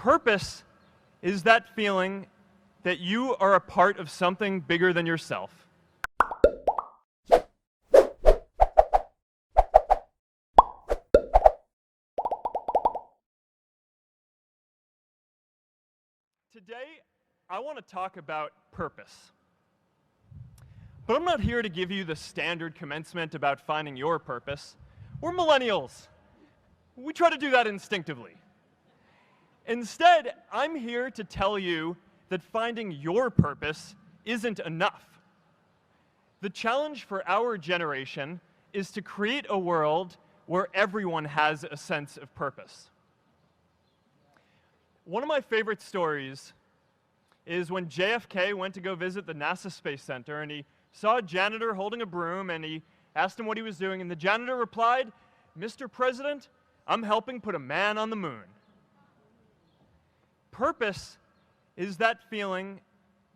Purpose is that feeling that you are a part of something bigger than yourself. Today, I want to talk about purpose. But I'm not here to give you the standard commencement about finding your purpose. We're millennials. We try to do that instinctively. Instead, I'm here to tell you that finding your purpose isn't enough. The challenge for our generation is to create a world where everyone has a sense of purpose. One of my favorite stories is when JFK went to go visit the NASA Space Center, and he saw a janitor holding a broom, and he asked him what he was doing, and the janitor replied, "Mr. President, I'm helping put a man on the moon." Purpose is that feeling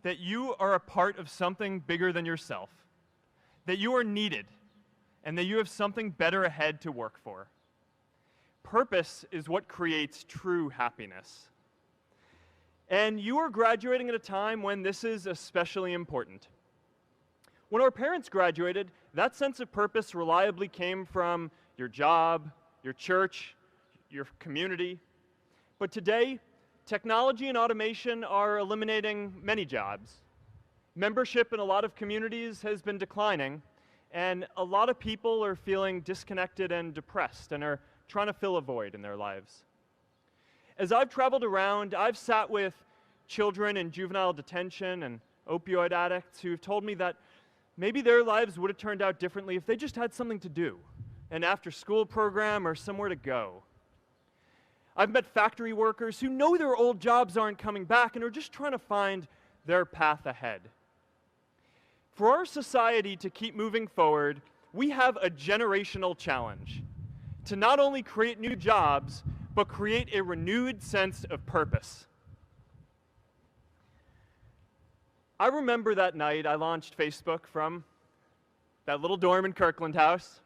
that you are a part of something bigger than yourself, that you are needed, and that you have something better ahead to work for. Purpose is what creates true happiness. And you are graduating at a time when this is especially important. When our parents graduated, that sense of purpose reliably came from your job, your church, your community. But today, technology and automation are eliminating many jobs. Membership in a lot of communities has been declining, and a lot of people are feeling disconnected and depressed and are trying to fill a void in their lives. As I've traveled around, I've sat with children in juvenile detention and opioid addicts who've told me that maybe their lives would have turned out differently if they just had something to do, an after-school program or somewhere to go. I've met factory workers who know their old jobs aren't coming back and are just trying to find their path ahead. For our society to keep moving forward, we have a generational challenge to not only create new jobs, but create a renewed sense of purpose. I remember that night I launched Facebook from that little dorm in Kirkland House.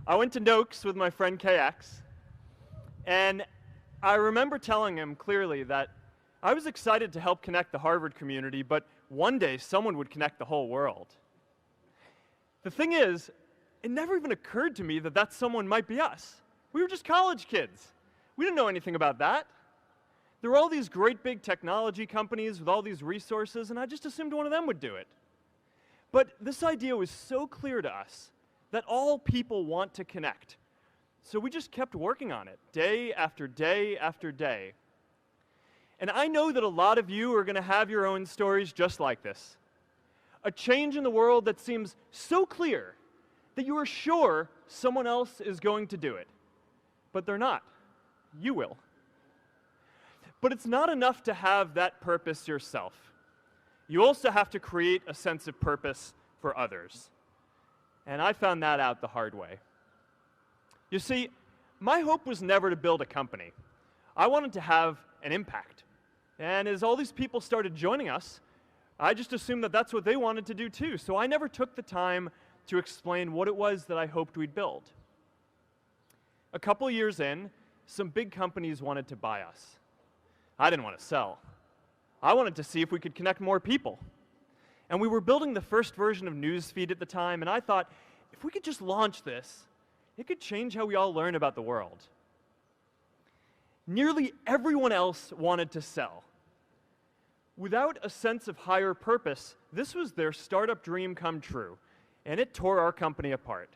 I went to Noakes with my friend KX, and I remember telling him clearly that I was excited to help connect the Harvard community, but one day someone would connect the whole world. The thing is, it never even occurred to me that that someone might be us. We were just college kids. We didn't know anything about that. There were all these great big technology companies with all these resources, and I just assumed one of them would do it. But this idea was so clear to us that all people want to connect. So we just kept working on it, day after day after day. And I know that a lot of you are going to have your own stories just like this. A change in the world that seems so clear that you are sure someone else is going to do it. But they're not. You will. But it's not enough to have that purpose yourself. You also have to create a sense of purpose for others. And I found that out the hard way. You see, my hope was never to build a company. I wanted to have an impact. And as all these people started joining us, I just assumed that that's what they wanted to do too. So I never took the time to explain what it was that I hoped we'd build. A couple years in, some big companies wanted to buy us. I didn't want to sell. I wanted to see if we could connect more people. And we were building the first version of Newsfeed at the time, and I thought, if we could just launch this, it could change how we all learn about the world. Nearly everyone else wanted to sell. Without a sense of higher purpose, this was their startup dream come true, and it tore our company apart.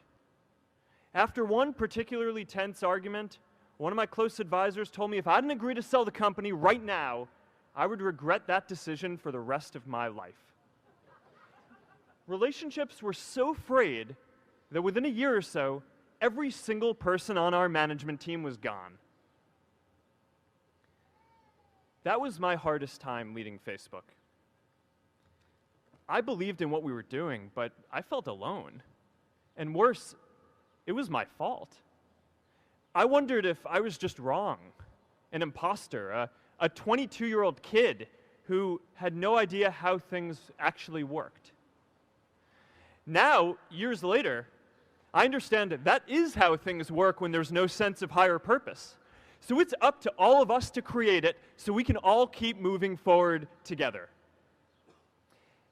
After one particularly tense argument, one of my close advisors told me if I didn't agree to sell the company right now, I would regret that decision for the rest of my life. Relationships were so frayed that within a year or so, every single person on our management team was gone. That was my hardest time leading Facebook. I believed in what we were doing, but I felt alone. And worse, it was my fault. I wondered if I was just wrong, an imposter, a 22-year-old kid who had no idea how things actually worked. Now, years later, I understand that that is how things work when there's no sense of higher purpose. So it's up to all of us to create it so we can all keep moving forward together.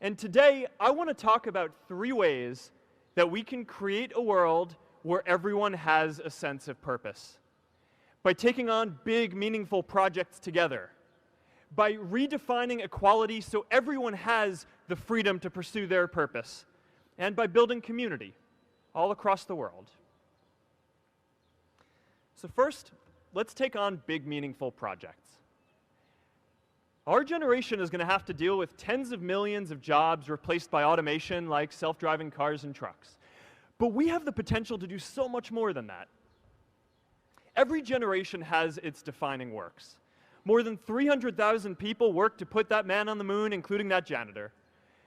And today, I want to talk about 3 ways that we can create a world where everyone has a sense of purpose. By taking on big, meaningful projects together. By redefining equality so everyone has the freedom to pursue their purpose. And by building community all across the world. So first, let's take on big, meaningful projects. Our generation is going to have to deal with tens of millions of jobs replaced by automation like self-driving cars and trucks. But we have the potential to do so much more than that. Every generation has its defining works. More than 300,000 people worked to put that man on the moon, including that janitor.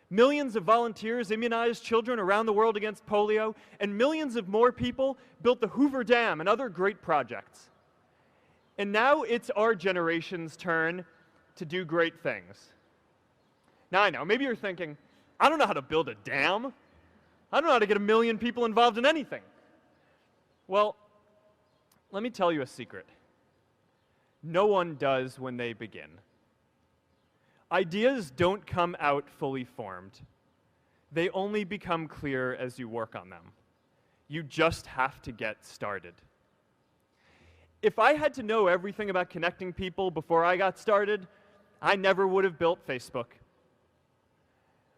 Millions of volunteers immunized children around the world against polio, and millions of more people built the Hoover Dam and other great projects. And now it's our generation's turn to do great things. Now I know, maybe you're thinking, I don't know how to build a dam. I don't know how to get 1 million people involved in anything. Well, let me tell you a secret. No one does when they begin. Ideas don't come out fully formed. They only become clear as you work on them. You just have to get started. If I had to know everything about connecting people before I got started, I never would have built Facebook.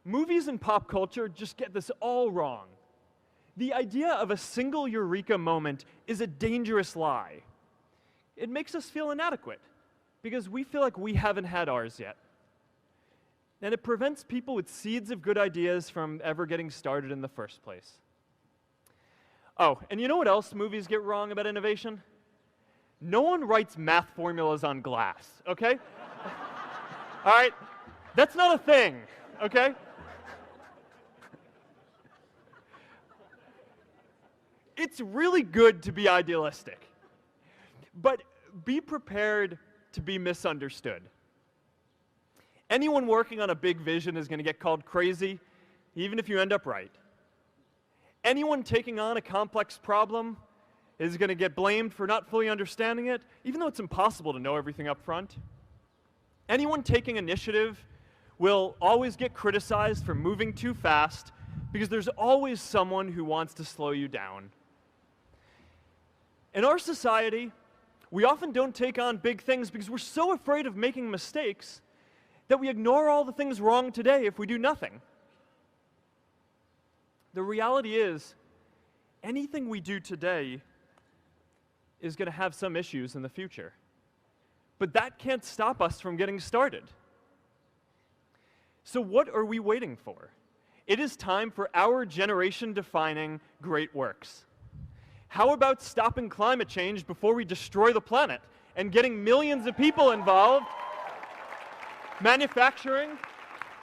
Movies and pop culture just get this all wrong. The idea of a single eureka moment is a dangerous lie. It makes us feel inadequate because we feel like we haven't had ours yet. And it prevents people with seeds of good ideas from ever getting started in the first place. Oh, and you know what else movies get wrong about innovation? No one writes math formulas on glass, okay? All right? That's not a thing, okay? It's really good to be idealistic, but be prepared to be misunderstood. Anyone working on a big vision is going to get called crazy, even if you end up right. Anyone taking on a complex problem is going to get blamed for not fully understanding it, even though it's impossible to know everything up front. Anyone taking initiative will always get criticized for moving too fast because there's always someone who wants to slow you down. In our society, we often don't take on big things because we're so afraid of making mistakes that we ignore all the things wrong today if we do nothing. The reality is, anything we do today is going to have some issues in the future. But that can't stop us from getting started. So what are we waiting for? It is time for our generation-defining great works. How about stopping climate change before we destroy the planet and getting millions of people involved, manufacturing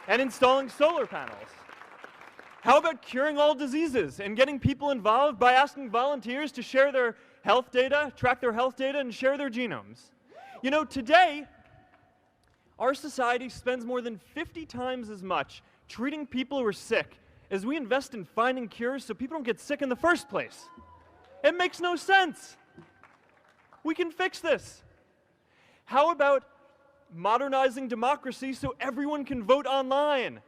and installing solar panels? How about curing all diseases and getting people involved by asking volunteers to share their health data, track their health data, and share their genomes? You know, today, our society spends more than 50 times as much treating people who are sick as we invest in finding cures so people don't get sick in the first place. It makes no sense. We can fix this. How about modernizing democracy so everyone can vote online?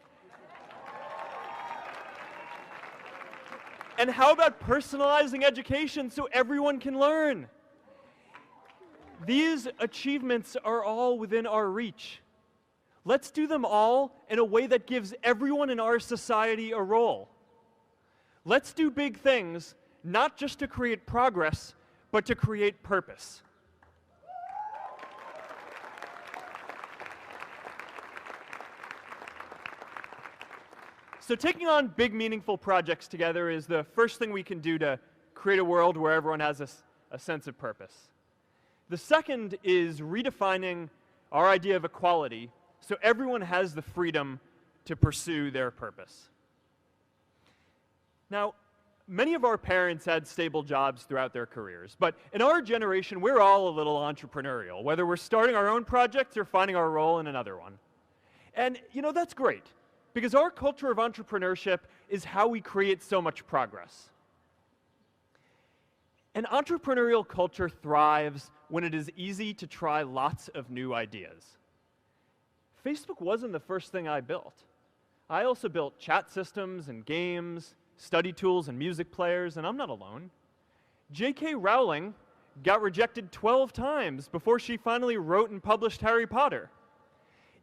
And how about personalizing education so everyone can learn? These achievements are all within our reach. Let's do them all in a way that gives everyone in our society a role. Let's do big things, not just to create progress, but to create purpose. So taking on big, meaningful projects together is the first thing we can do to create a world where everyone has a sense of purpose. The second is redefining our idea of equality so everyone has the freedom to pursue their purpose. Now, many of our parents had stable jobs throughout their careers, but in our generation, we're all a little entrepreneurial, whether we're starting our own projects or finding our role in another one. And, you know, that's great, because our culture of entrepreneurship is how we create so much progress. An entrepreneurial culture thrives when it is easy to try lots of new ideas. Facebook wasn't the first thing I built. I also built chat systems and games, study tools and music players, and I'm not alone. J.K. Rowling got rejected 12 times before she finally wrote and published Harry Potter.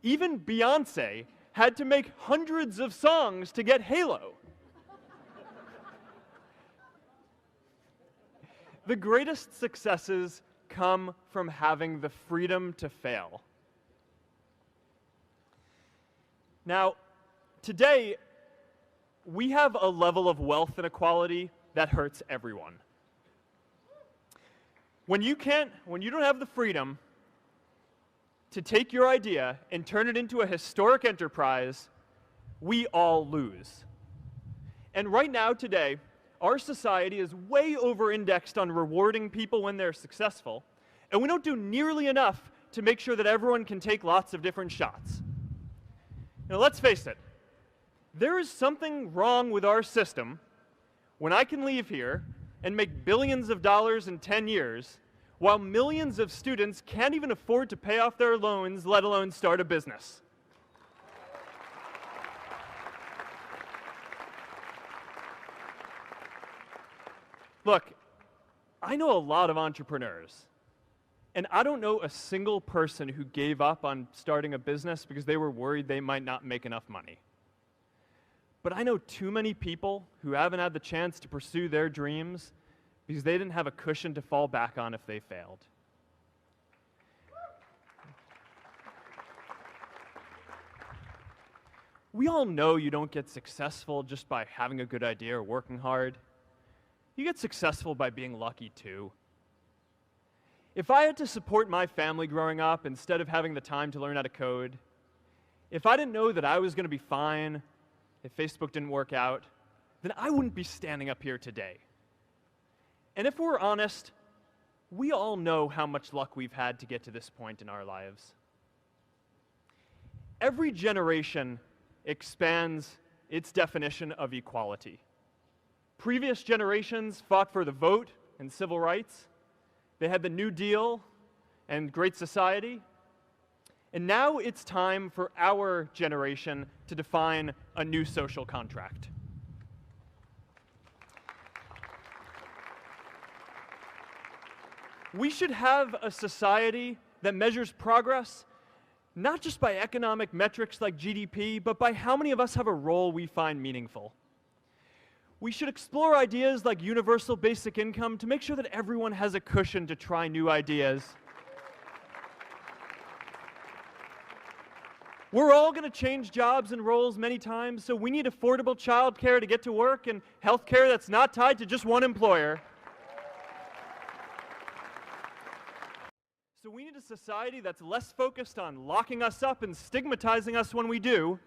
Even Beyoncé had to make hundreds of songs to get Halo. The greatest successes come from having the freedom to fail. Now, today, we have a level of wealth inequality that hurts everyone. When you don't have the freedom to take your idea and turn it into a historic enterprise, we all lose. And right now, today, our society is way over-indexed on rewarding people when they're successful, and we don't do nearly enough to make sure that everyone can take lots of different shots. Now, let's face it, there is something wrong with our system when I can leave here and make billions of dollars in 10 years, while millions of students can't even afford to pay off their loans, let alone start a business. Look, I know a lot of entrepreneurs, and I don't know a single person who gave up on starting a business because they were worried they might not make enough money. But I know too many people who haven't had the chance to pursue their dreams because they didn't have a cushion to fall back on if they failed. We all know you don't get successful just by having a good idea or working hard. You get successful by being lucky too. If I had to support my family growing up instead of having the time to learn how to code, if I didn't know that I was going to be fine if Facebook didn't work out, then I wouldn't be standing up here today. And if we're honest, we all know how much luck we've had to get to this point in our lives. Every generation expands its definition of equality. Previous generations fought for the vote and civil rights. They had the New Deal and Great Society. And now it's time for our generation to define a new social contract. We should have a society that measures progress not just by economic metrics like GDP, but by how many of us have a role we find meaningful. We should explore ideas like universal basic income to make sure that everyone has a cushion to try new ideas. We're all going to change jobs and roles many times, so we need affordable childcare to get to work and healthcare that's not tied to just one employer. So we need a society that's less focused on locking us up and stigmatizing us when we do.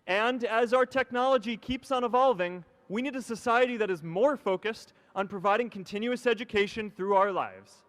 And as our technology keeps on evolving, we need a society that is more focused on providing continuous education through our lives.